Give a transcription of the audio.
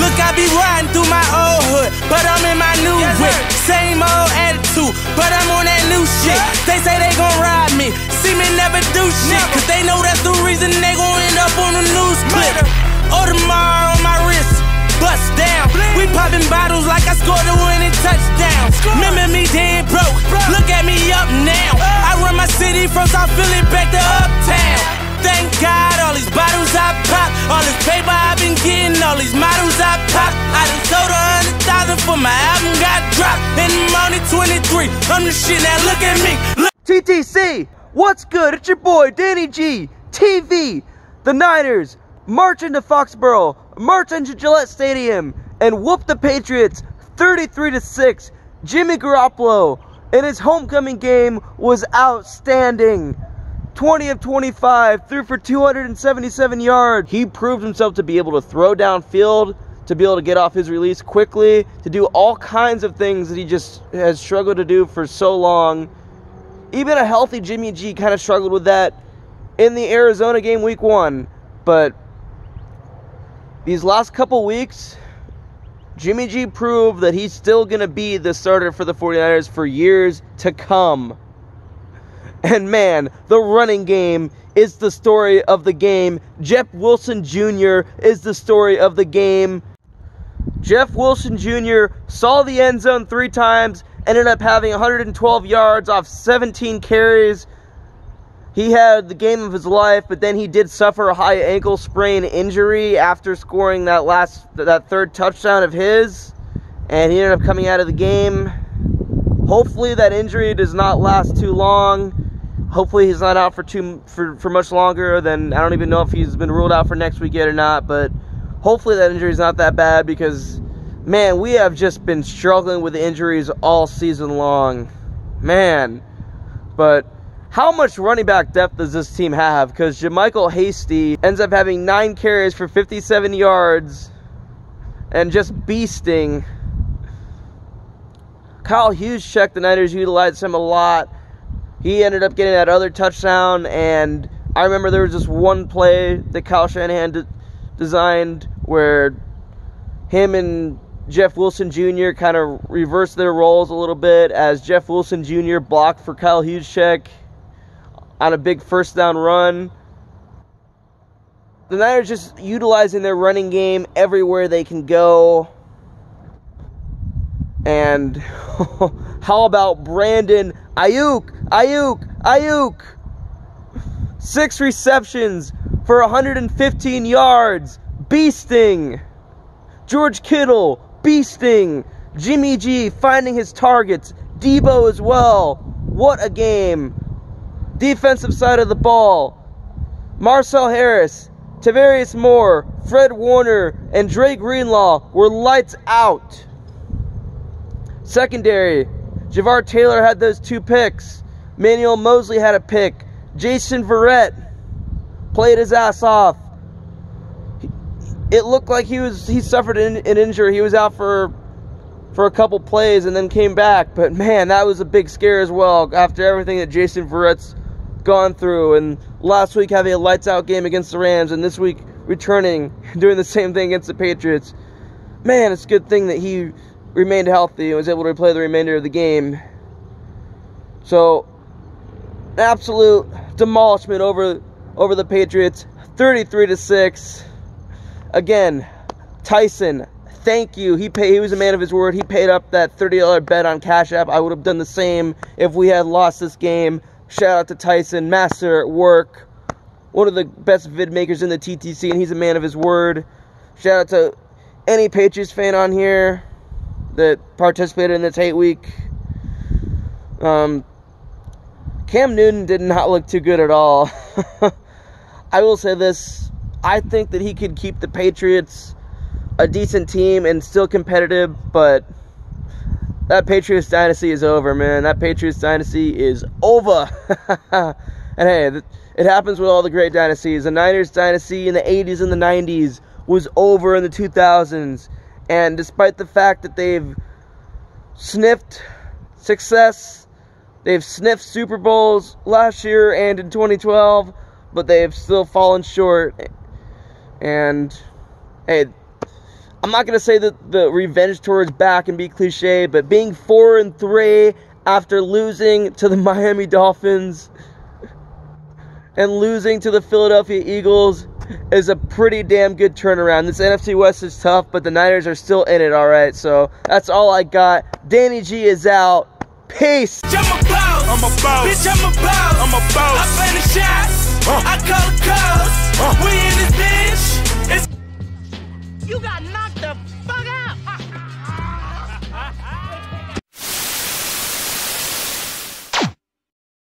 Look, I be riding through my old hood, but I'm in my new whip. Same old attitude, but I'm on that new shit. They say they gon' ride me, see me never do shit, cause they know that's the reason they gon' end up on the news clip. Audemars on my wrist, bust down. We popping bottles like I scored a winning touchdown. Remember me dead broke, look at me up now. I run my city from South Philly back to Uptown. Thank God, all these bottles I pop, all this paper I've been getting, all these models I pop. I done sold 100,000 for my album got dropped, and I'm only 23. I'm the shit, now look at me. Look. TTC, what's good? It's your boy Danny G. TV. The Niners march into Foxborough, march into Gillette Stadium, and whoop the Patriots 33-6. Jimmy Garoppolo in his homecoming game was outstanding. 20 of 25, threw for 277 yards. He proved himself to be able to throw downfield, to be able to get off his release quickly, to do all kinds of things that he just has struggled to do for so long. Even a healthy Jimmy G kind of struggled with that in the Arizona game week 1. But these last couple weeks, Jimmy G proved that he's still going to be the starter for the 49ers for years to come. And man, the running game is the story of the game. Jeff Wilson Jr. is the story of the game. Jeff Wilson Jr. saw the end zone 3 times, ended up having 112 yards off 17 carries. He had the game of his life, but then he did suffer a high ankle sprain injury after scoring that third touchdown of his, and he ended up coming out of the game. Hopefully that injury does not last too long. Hopefully he's not out for much longer than, I don't even know if he's been ruled out for next week yet or not, but hopefully that injury is not that bad, because, man, we have just been struggling with injuries all season long. Man. But how much running back depth does this team have? Because JaMycal Hasty ends up having 9 carries for 57 yards and just beasting. Kyle Juszczyk, the Niners utilized him a lot. He ended up getting that other touchdown, and I remember there was this one play that Kyle Shanahan designed where him and Jeff Wilson Jr. kind of reversed their roles a little bit, as Jeff Wilson Jr. blocked for Kyle Juszczyk on a big first down run. The Niners just utilizing their running game everywhere they can go. And how about Brandon Ayuk? 6 receptions for 115 yards. Beasting. George Kittle, beasting. Jimmy G finding his targets. Debo as well. What a game. Defensive side of the ball. Marcel Harris, Tavarius Moore, Fred Warner, and Dre Greenlaw were lights out. Secondary, Javar Taylor had those 2 picks. Manuel Mosley had a pick. Jason Verrett played his ass off. It looked like he suffered an injury. He was out for a couple plays and then came back. But man, that was a big scare as well after everything that Jason Verrett's gone through. And last week having a lights out game against the Rams, and this week returning, doing the same thing against the Patriots. Man, it's a good thing that he remained healthy and was able to play the remainder of the game. So, absolute demolishment over the Patriots, 33-6. Again, Tyson, thank you. He was a man of his word. He paid up that $30 bet on Cash App. I would have done the same if we had lost this game. Shout out to Tyson, master at work. One of the best vid makers in the TTC, and he's a man of his word. Shout out to any Patriots fan on here that participated in this hate week. Cam Newton did not look too good at all. I will say this. I think that he could keep the Patriots a decent team and still competitive, but that Patriots dynasty is over, man. That Patriots dynasty is over. And hey, it happens with all the great dynasties. The Niners dynasty in the 80s and the 90s was over in the 2000s. And despite the fact that they've sniffed success, they've sniffed Super Bowls last year and in 2012, but they've still fallen short. And hey, I'm not going to say that the revenge tour is back and be cliche, but being 4-3 after losing to the Miami Dolphins and losing to the Philadelphia Eagles is a pretty damn good turnaround. This NFC West is tough, but the Niners are still in it, all right? So that's all I got. Danny G is out. Peace. I'm a boss. I'm a boss. Bitch, I'm a boss. I'm a boss.